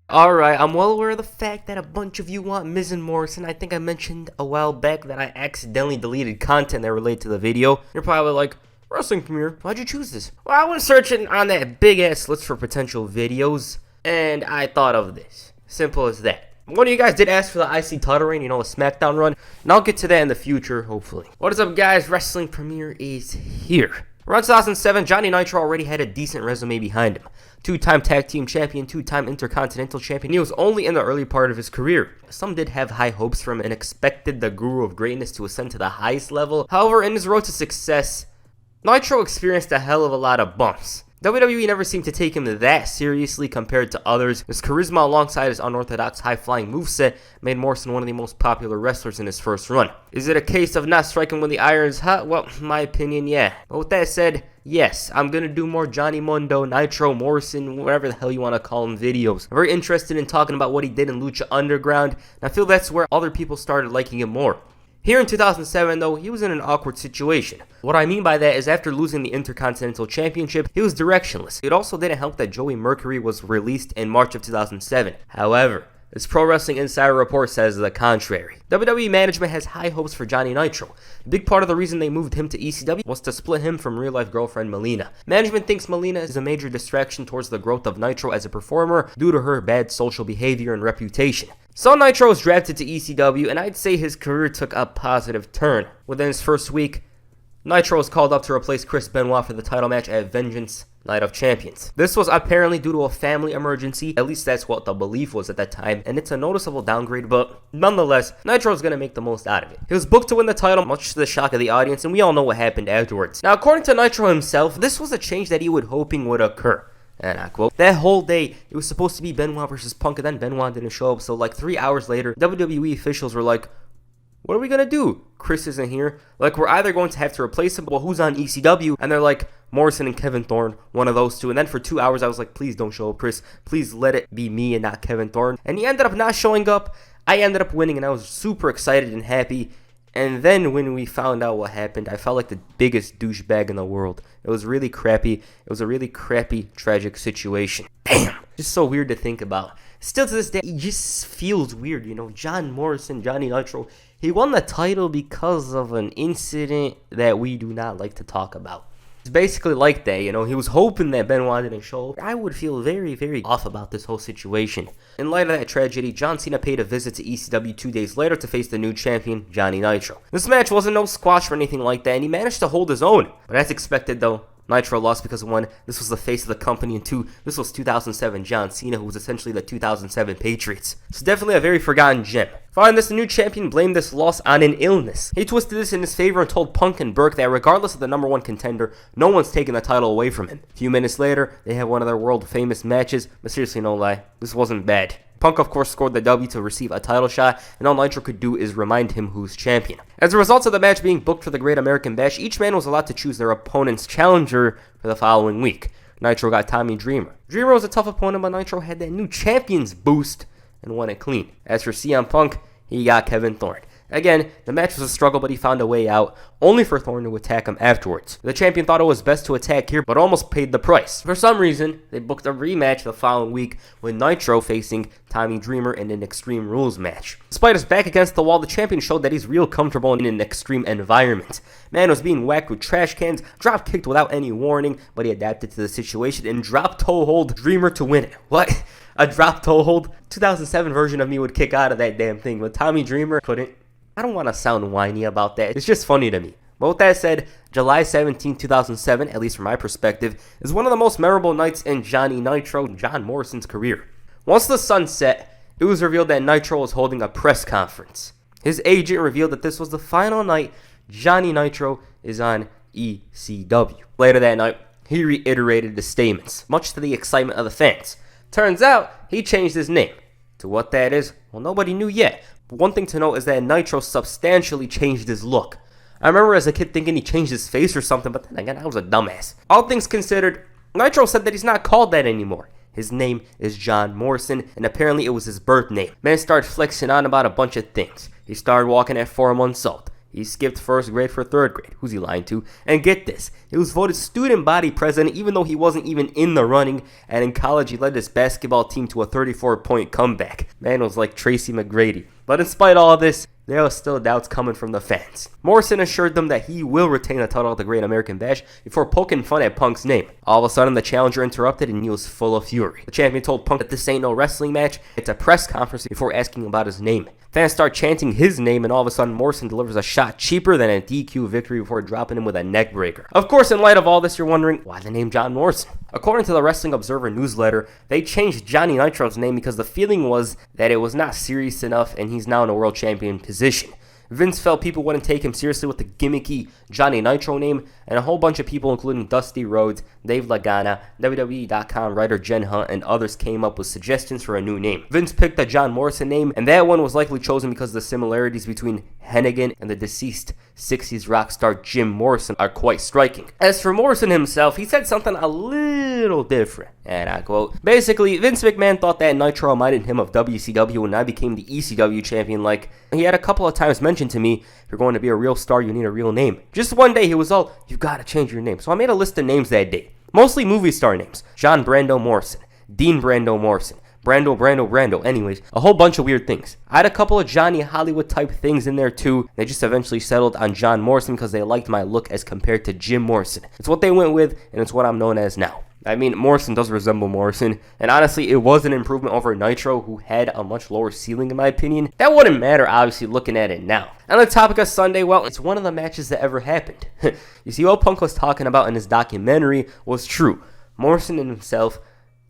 Alright, I'm well aware of the fact that a bunch of you want Miz and Morrison. I think I mentioned a while back that I accidentally deleted content that related to the video. You're probably like, Wrestling Premiere, why'd you choose this? Well, I was searching on that big ass list for potential videos, and I thought of this. Simple as that. One of you guys did ask for the IC title reign, a SmackDown run, and I'll get to that in the future, hopefully. What is up, guys? Wrestling Premiere is here. Around 2007, Johnny Nitro already had a decent resume behind him. Two-time tag team champion, two-time intercontinental champion. He was only in the early part of his career. Some did have high hopes for him and expected the guru of greatness to ascend to the highest level. However, in his road to success, Nitro experienced a hell of a lot of bumps. WWE never seemed to take him that seriously compared to others. His charisma alongside his unorthodox high-flying moveset made Morrison one of the most popular wrestlers in his first run. Is it a case of not striking when the iron's hot? Well, in my opinion, yeah. But with that said, yes, I'm going to do more Johnny Mundo, Nitro, Morrison, whatever the hell you want to call him videos. I'm very interested in talking about what he did in Lucha Underground, and I feel that's where other people started liking him more. Here in 2007, though, he was in an awkward situation. What I mean by that is after losing the Intercontinental Championship, he was directionless. It also didn't help that Joey Mercury was released in March of 2007. However, this Pro Wrestling Insider report says the contrary. WWE management has high hopes for Johnny Nitro. A big part of the reason they moved him to ECW was to split him from real-life girlfriend Melina. Management thinks Melina is a major distraction towards the growth of Nitro as a performer due to her bad social behavior and reputation. So Nitro was drafted to ECW, and I'd say his career took a positive turn. Within his first week, Nitro was called up to replace Chris Benoit for the title match at Vengeance Night of Champions. This was apparently due to a family emergency, at least that's what the belief was at that time, and it's a noticeable downgrade, but nonetheless, Nitro is going to make the most out of it. He was booked to win the title, much to the shock of the audience, and we all know what happened afterwards. Now, according to Nitro himself, this was a change that he was hoping would occur. And I quote, that whole day, it was supposed to be Benoit versus Punk, and then Benoit didn't show up, so like 3 hours later, WWE officials were like, what are we gonna do? Chris isn't here. Like, we're either going to have to replace him, well, who's on ECW? And they're like, Morrison and Kevin Thorne, one of those two. And then for 2 hours, I was like, please don't show up, Chris. Please let it be me and not Kevin Thorne. And he ended up not showing up. I ended up winning, and I was super excited and happy. And then when we found out what happened, I felt like the biggest douchebag in the world. It was really crappy. It was a really crappy, tragic situation. Damn. Just so weird to think about. Still to this day, it just feels weird, John Morrison, Johnny Nitro, he won the title because of an incident that we do not like to talk about. It's basically like that, he was hoping that Benoit didn't show up. I would feel very, very off about this whole situation. In light of that tragedy, John Cena paid a visit to ECW 2 days later to face the new champion, Johnny Nitro. This match wasn't no squash or anything like that, and he managed to hold his own. But as expected, though, Nitro lost because 1, this was the face of the company, and 2, this was 2007 John Cena, who was essentially the 2007 Patriots. It's definitely a very forgotten gem. Following this, the new champion blamed this loss on an illness. He twisted this in his favor and told Punk and Burke that regardless of the number 1 contender, no one's taking the title away from him. A few minutes later, they had one of their world famous matches, but seriously, no lie, this wasn't bad. Punk, of course, scored the W to receive a title shot, and all Nitro could do is remind him who's champion. As a result of the match being booked for the Great American Bash, each man was allowed to choose their opponent's challenger for the following week. Nitro got Tommy Dreamer. Dreamer was a tough opponent, but Nitro had that new champion's boost and won it clean. As for CM Punk, he got Kevin Thorne. Again, the match was a struggle, but he found a way out, only for Thorne to attack him afterwards. The champion thought it was best to attack here, but almost paid the price. For some reason, they booked a rematch the following week, with Nitro facing Tommy Dreamer in an Extreme Rules match. Despite his back against the wall, the champion showed that he's real comfortable in an extreme environment. Man was being whacked with trash cans, drop-kicked without any warning, but he adapted to the situation and drop-toe hold Dreamer to win it. What? A drop-toe hold? 2007 version of me would kick out of that damn thing, but Tommy Dreamer couldn't. I don't want to sound whiny about that. It's just funny to me. But with that said, July 17, 2007, at least from my perspective, is one of the most memorable nights in Johnny Nitro, John Morrison's career. Once the sun set, it was revealed that Nitro was holding a press conference. His agent revealed that this was the final night Johnny Nitro is on ECW. Later that night, he reiterated the statements, much to the excitement of the fans. Turns out, he changed his name. To what that is, well, nobody knew yet. But one thing to note is that Nitro substantially changed his look. I remember as a kid thinking he changed his face or something, but then again, I was a dumbass. All things considered, Nitro said that he's not called that anymore. His name is John Morrison, and apparently it was his birth name. Man started flexing on about a bunch of things. He started walking at 4 months old. He skipped first grade for third grade. Who's he lying to? And get this, he was voted student body president even though he wasn't even in the running, and in college he led his basketball team to a 34-point comeback. Man was like Tracy McGrady. But despite all of this, there are still doubts coming from the fans. Morrison assured them that he will retain the title at the Great American Bash before poking fun at Punk's name. All of a sudden, the challenger interrupted and he was full of fury. The champion told Punk that this ain't no wrestling match, it's a press conference before asking about his name. Fans start chanting his name, and all of a sudden Morrison delivers a shot cheaper than a DQ victory before dropping him with a neck breaker. Of course, in light of all this, you're wondering, why the name John Morrison? According to the Wrestling Observer newsletter, they changed Johnny Nitro's name because the feeling was that it was not serious enough and he's now in a world champion position. Vince felt people wouldn't take him seriously with the gimmicky Johnny Nitro name, and a whole bunch of people, including Dusty Rhodes, Dave Lagana, WWE.com writer Jen Hunt, and others came up with suggestions for a new name. Vince picked the John Morrison name, and that one was likely chosen because the similarities between Hennigan and the deceased 60s rock star Jim Morrison are quite striking. As for Morrison himself, he said something a little different, and I quote, "Basically, Vince McMahon thought that Nitro reminded him of WCW when I became the ECW champion. Like, he had a couple of times mentioned to me, if you're going to be a real star, you need a real name. Just one day, he was all, you gotta change your name. So I made a list of names that day. Mostly movie star names. John Brando Morrison, Dean Brando Morrison, Brando. Anyways, a whole bunch of weird things. I had a couple of Johnny Hollywood type things in there too. They just eventually settled on John Morrison because they liked my look as compared to Jim Morrison. It's what they went with, and it's what I'm known as now. I mean, Morrison does resemble Morrison, and honestly, it was an improvement over Nitro, who had a much lower ceiling in my opinion. That wouldn't matter, obviously, looking at it now. On the topic of Sunday, well, it's one of the matches that ever happened. You see, what Punk was talking about in his documentary was true. Morrison and himself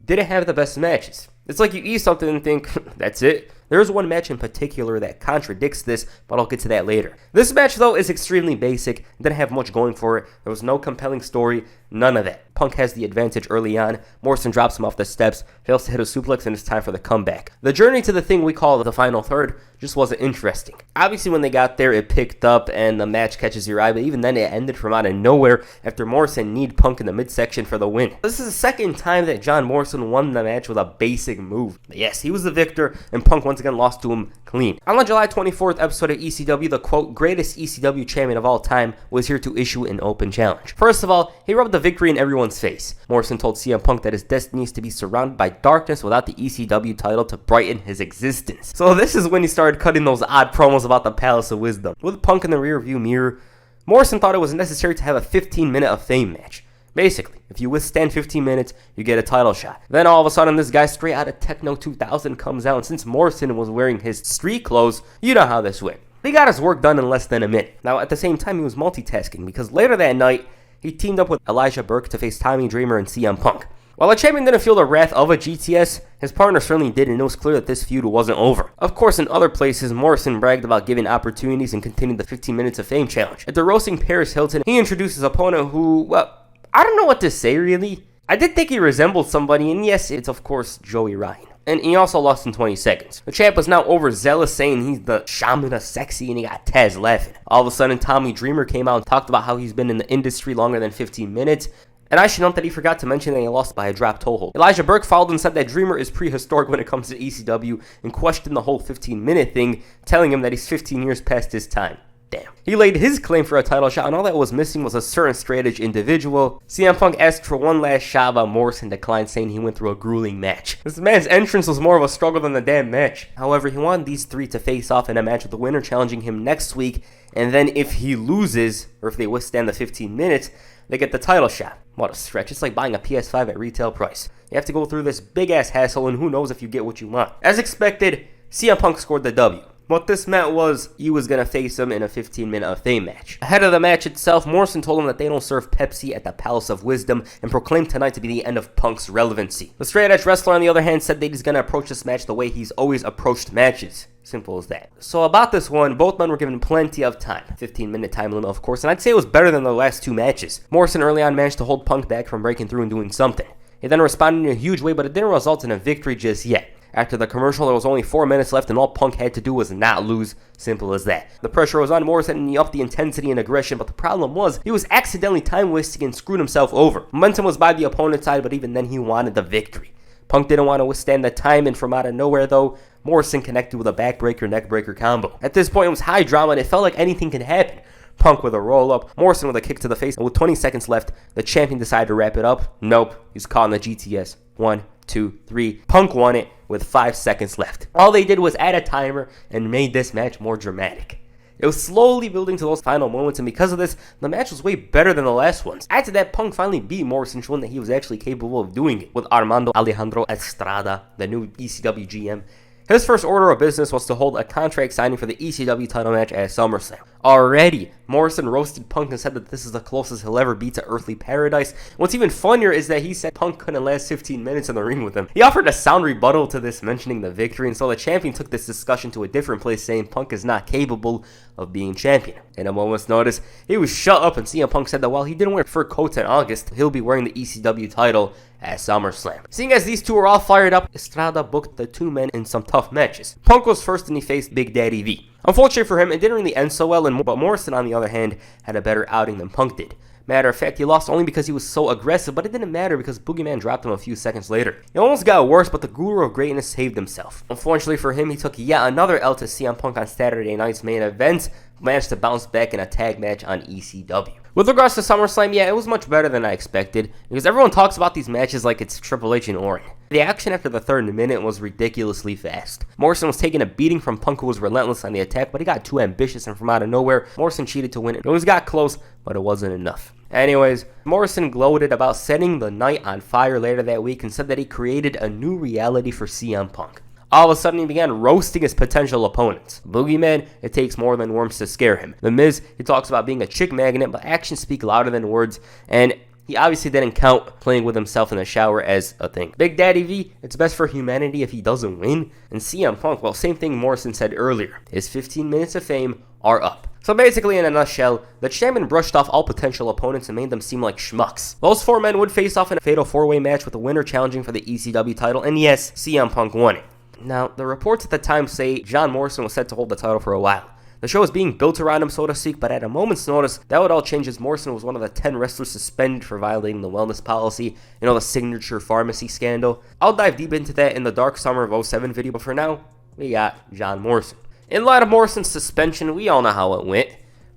didn't have the best matches. It's like you eat something and think, that's it. There's one match in particular that contradicts this, but I'll get to that later. This match, though, is extremely basic, didn't have much going for it. There was no compelling story, none of that. Punk has the advantage early on. Morrison drops him off the steps, fails to hit a suplex, and it's time for the comeback. The journey to the thing we call the final third just wasn't interesting. Obviously, when they got there, it picked up and the match catches your eye, but even then it ended from out of nowhere after Morrison kneed Punk in the midsection for the win. This is the second time that John Morrison won the match with a basic move. But yes, he was the victor, and Punk once again lost to him clean. On the July 24th episode of ECW, the quote, greatest ECW champion of all time was here to issue an open challenge. First of all, he rubbed the victory in everyone's face. Morrison told CM Punk that his destiny is to be surrounded by darkness without the ECW title to brighten his existence. So this is when he started cutting those odd promos about the Palace of Wisdom. With Punk in the rearview mirror, Morrison thought it was necessary to have a 15-minute of fame match. Basically, if you withstand 15 minutes, you get a title shot. Then all of a sudden, this guy straight out of Techno 2000 comes out, and since Morrison was wearing his street clothes, you know how this went. He got his work done in less than a minute. Now, at the same time, he was multitasking, because later that night, he teamed up with Elijah Burke to face Tommy Dreamer and CM Punk. While the champion didn't feel the wrath of a GTS, his partner certainly did, and it was clear that this feud wasn't over. Of course, in other places, Morrison bragged about giving opportunities and continued the 15 minutes of fame challenge. After roasting Paris Hilton, he introduced his opponent who, well, I don't know what to say really. I did think he resembled somebody, and yes, it's of course Joey Ryan. And he also lost in 20 seconds. The champ was now overzealous, saying he's the shaman of sexy, and he got Taz laughing. All of a sudden, Tommy Dreamer came out and talked about how he's been in the industry longer than 15 minutes. And I should note that he forgot to mention that he lost by a drop toe hold. Elijah Burke followed and said that Dreamer is prehistoric when it comes to ECW and questioned the whole 15-minute thing, telling him that he's 15 years past his time. Damn. He laid his claim for a title shot, and all that was missing was a certain straight-edge individual. CM Punk asked for one last shot, but Morrison declined, saying he went through a grueling match. This man's entrance was more of a struggle than the damn match. However, he wanted these three to face off in a match with the winner challenging him next week, and then if he loses, or if they withstand the 15 minutes, they get the title shot. What a stretch. It's like buying a PS5 at retail price. You have to go through this big-ass hassle, and who knows if you get what you want. As expected, CM Punk scored the W. What this meant was he was going to face him in a 15-minute of fame match. Ahead of the match itself, Morrison told him that they don't serve Pepsi at the Palace of Wisdom and proclaimed tonight to be the end of Punk's relevancy. The straight-edge wrestler, on the other hand, said that he's going to approach this match the way he's always approached matches. Simple as that. So about this one, both men were given plenty of time. 15-minute time limit, of course, and I'd say it was better than the last two matches. Morrison early on managed to hold Punk back from breaking through and doing something. He then responded in a huge way, but it didn't result in a victory just yet. After the commercial, there was only 4 minutes left, and all Punk had to do was not lose. Simple as that. The pressure was on Morrison, and he upped the intensity and aggression, but the problem was, he was accidentally time-wasting and screwed himself over. Momentum was by the opponent's side, but even then he wanted the victory. Punk didn't want to withstand the time, and from out of nowhere though, Morrison connected with a backbreaker neckbreaker combo. At this point it was high drama and it felt like anything could happen. Punk with a roll-up, Morrison with a kick to the face, and with 20 seconds left, the champion decided to wrap it up. Nope, he's caught in the GTS. 1, 2, 3. Punk won it with 5 seconds left. All they did was add a timer and made this match more dramatic. It was slowly building to those final moments, and because of this, the match was way better than the last ones. After that, Punk finally beat Morrison, showing that he was actually capable of doing it, with Armando Alejandro Estrada, the new ECW GM. His first order of business was to hold a contract signing for the ECW title match at SummerSlam. Already, Morrison roasted Punk and said that this is the closest he'll ever be to earthly paradise. What's even funnier is that he said Punk couldn't last 15 minutes in the ring with him. He offered a sound rebuttal to this, mentioning the victory, and so the champion took this discussion to a different place, saying Punk is not capable of being champion. In a moment's notice, he was shut up, and CM Punk said that while he didn't wear fur coats in August, he'll be wearing the ECW title at SummerSlam. Seeing as these two were all fired up, Estrada booked the two men in some tough matches. Punk was first and he faced Big Daddy V. Unfortunately for him, it didn't really end so well, but Morrison, on the other hand, had a better outing than Punk did. Matter of fact, he lost only because he was so aggressive, but it didn't matter because Boogeyman dropped him a few seconds later. It almost got worse, but the Guru of Greatness saved himself. Unfortunately for him, he took yet another L to CM Punk on Saturday night's main event, managed to bounce back in a tag match on ECW. With regards to SummerSlam, yeah, it was much better than I expected, because everyone talks about these matches like it's Triple H and Orton. The action after the third minute was ridiculously fast. Morrison was taking a beating from Punk, who was relentless on the attack, but he got too ambitious, and from out of nowhere, Morrison cheated to win it. It always got close, but it wasn't enough. Anyways, Morrison gloated about setting the night on fire later that week and said that he created a new reality for CM Punk. All of a sudden, he began roasting his potential opponents. Boogeyman, it takes more than worms to scare him. The Miz, he talks about being a chick magnet, but actions speak louder than words, and he obviously didn't count playing with himself in the shower as a thing. Big Daddy V, it's best for humanity if he doesn't win. And CM Punk, well, same thing Morrison said earlier. His 15 minutes of fame are up. So basically, in a nutshell, the champion brushed off all potential opponents and made them seem like schmucks. Those four men would face off in a fatal four-way match with the winner challenging for the ECW title, and yes, CM Punk won it. Now, the reports at the time say John Morrison was set to hold the title for a while. The show was being built around him, so to speak, but at a moment's notice, that would all change as Morrison was one of the 10 wrestlers suspended for violating the wellness policy, the signature pharmacy scandal. I'll dive deep into that in the Dark Summer of 07 video, but for now, we got John Morrison. In light of Morrison's suspension, we all know how it went,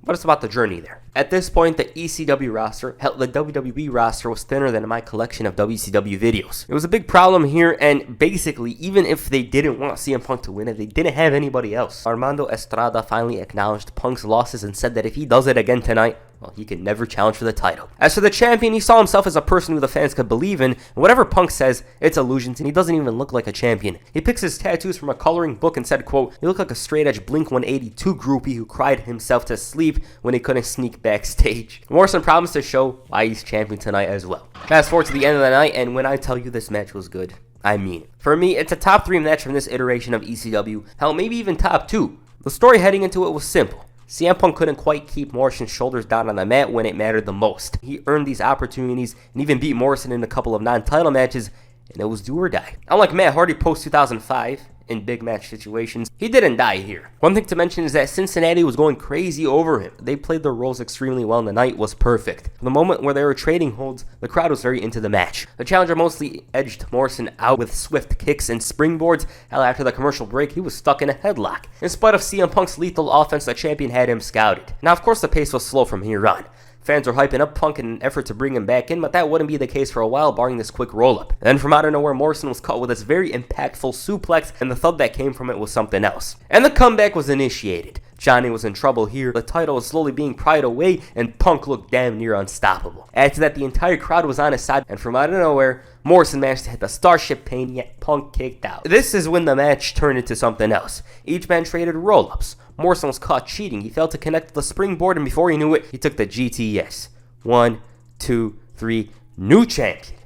but it's about the journey there. At this point, the ECW roster, hell, the WWE roster was thinner than my collection of WCW videos. It was a big problem here, and basically, even if they didn't want CM Punk to win it, they didn't have anybody else. Armando Estrada finally acknowledged Punk's losses and said that if he does it again tonight, well, he can never challenge for the title. As for the champion, he saw himself as a person who the fans could believe in, and whatever Punk says, it's illusions, and he doesn't even look like a champion. He picks his tattoos from a coloring book and said, quote, "You look like a straight-edge Blink-182 groupie who cried himself to sleep when he couldn't sneak backstage." Morrison promised to show why he's champion tonight as well. Fast forward to the end of the night, and when I tell you this match was good, I mean it. For me, it's a top 3 match from this iteration of ECW, hell, maybe even top 2. The story heading into it was simple. CM Punk couldn't quite keep Morrison's shoulders down on the mat when it mattered the most. He earned these opportunities and even beat Morrison in a couple of non-title matches, and it was do or die. Unlike Matt Hardy post-2005, in big match situations, he didn't die here. One thing to mention is that Cincinnati was going crazy over him. They played their roles extremely well and the night was perfect. From the moment where they were trading holds, the crowd was very into the match. The challenger mostly edged Morrison out with swift kicks and springboards. Hell, after the commercial break, he was stuck in a headlock. In spite of CM Punk's lethal offense, the champion had him scouted. Now, of course, the pace was slow from here on. Fans were hyping up Punk in an effort to bring him back in, but that wouldn't be the case for a while, barring this quick roll-up. Then from out of nowhere, Morrison was caught with this very impactful suplex, and the thud that came from it was something else. And the comeback was initiated. Johnny was in trouble here, the title was slowly being pried away, and Punk looked damn near unstoppable. Add to that, the entire crowd was on his side, and from out of nowhere, Morrison managed to hit the Starship Pain, yet Punk kicked out. This is when the match turned into something else. Each man traded roll-ups. Morrison was caught cheating. He failed to connect to the springboard, and before he knew it, he took the GTS. 1, 2, 3, new champion.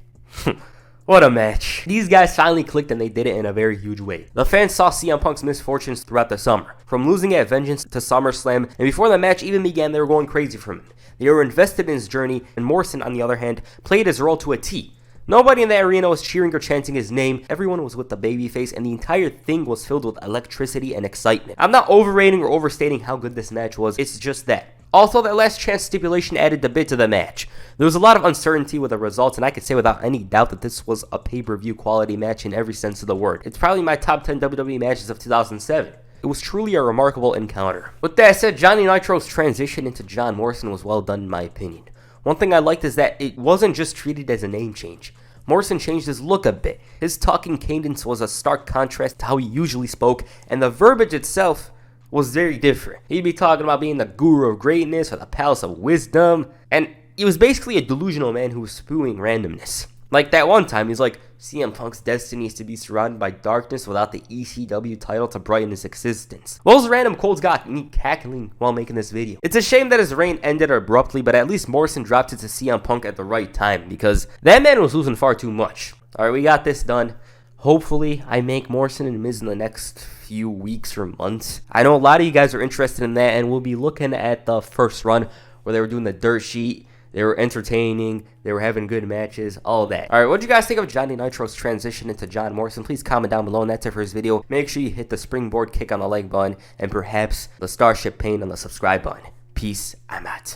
What a match. These guys finally clicked and they did it in a very huge way. The fans saw CM Punk's misfortunes throughout the summer. From losing at Vengeance to SummerSlam, and before the match even began, they were going crazy for him. They were invested in his journey, and Morrison, on the other hand, played his role to a T. Nobody in the arena was cheering or chanting his name. Everyone was with the babyface, and the entire thing was filled with electricity and excitement. I'm not overrating or overstating how good this match was. It's just that. Also, that last chance stipulation added a bit to the match. There was a lot of uncertainty with the results, and I could say without any doubt that this was a pay-per-view quality match in every sense of the word. It's probably my top 10 WWE matches of 2007. It was truly a remarkable encounter. With that said, Johnny Nitro's transition into John Morrison was well done in my opinion. One thing I liked is that it wasn't just treated as a name change. Morrison changed his look a bit. His talking cadence was a stark contrast to how he usually spoke, and the verbiage itself was very different. He'd be talking about being the guru of greatness or the palace of wisdom, and he was basically a delusional man who was spewing randomness. Like that one time, he's like, CM Punk's destiny is to be surrounded by darkness without the ECW title to brighten his existence. What was random quotes got me cackling while making this video? It's a shame that his reign ended abruptly, but at least Morrison dropped it to CM Punk at the right time, because that man was losing far too much. Alright, we got this done. Hopefully, I make Morrison and Miz in the next few weeks or months. I know a lot of you guys are interested in that, and we'll be looking at the first run where they were doing the dirt sheet. They were entertaining, they were having good matches, all that. Alright, what do you guys think of Johnny Nitro's transition into John Morrison? Please comment down below, and that's it for this video. Make sure you hit the springboard kick on the like button, and perhaps the starship pain on the subscribe button. Peace, I'm out.